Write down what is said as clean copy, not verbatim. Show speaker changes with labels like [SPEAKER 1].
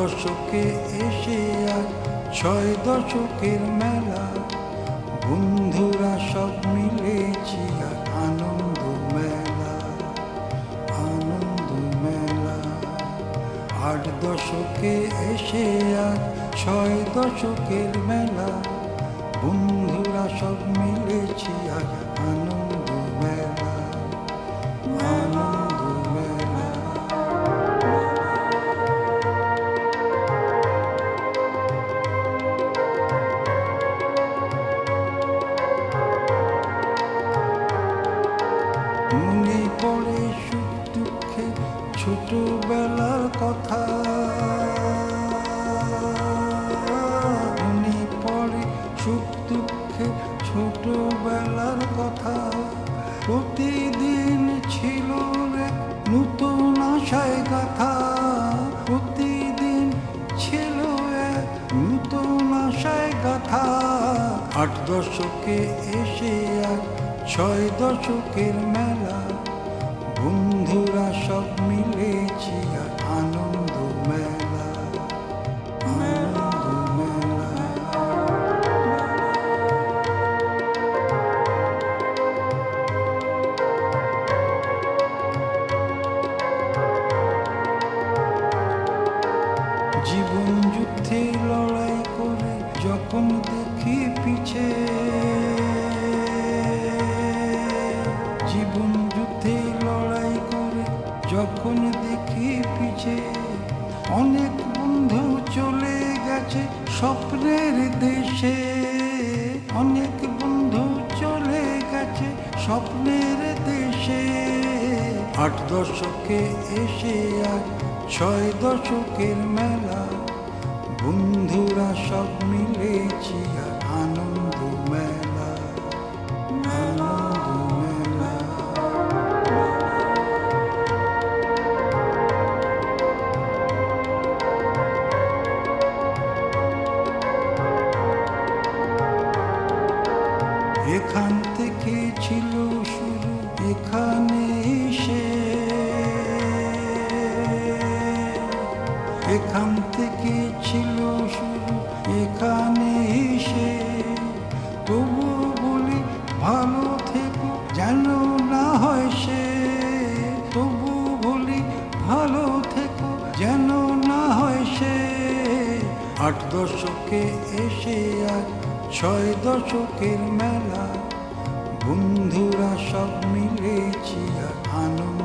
[SPEAKER 1] দশকে এসে আজ 6 দশকের মেলা, বন্ধুরা সব মিলেছি আর আনন্দ মেলা, আনন্দ মেলা। 8 দশকে এসে আজ 6 দশকের মেলা, বন্ধুরা সব মিলেছি আর আনন্দ মেলা, আনন্দ মেলা। মনে পড়ে সুখ দুঃখে ছোটবেলার কথা, মনে পড়ে সুখ দুঃখে ছোটবেলার কথা। প্রতিদিন ছিল এক নতুন আশায় গাথা, প্রতিদিন ছিল এক নতুন আশায় গাথা। 8 দশকে এসে আজ 6 দশকের মেলা, বন্ধুরা সব মিলেছি আর আনন্দ মেলা, আনন্দ মেলা। জীবন যুদ্ধে লড়াই করে যখন দেখি পিছে, জীবন যুদ্ধে লড়াই করে যখন দেখি পিছে, অনেক বন্ধু চলে গেছে স্বপ্নের দেশে, অনেক বন্ধু চলে গেছে স্বপ্নের দেশে। 8 দশকে এসে আজ 6 দশকের মেলা, বন্ধুরা সব মিলেছি আর আনন্দ মেলা, আনন্দ মেলা। এখান থেকে ছিল শুরু, এখানে এখান থেকে ছিল শুরু, এখানে এসে তবু বলি ভালো থেকো যেন না হয় সে, তবু বলি ভালো থেকো যেন না হয় সে। 8 দশকে এসে আজ 6 দশকের মেলা, বন্ধুরা সব মিলেছি আর আনন্দ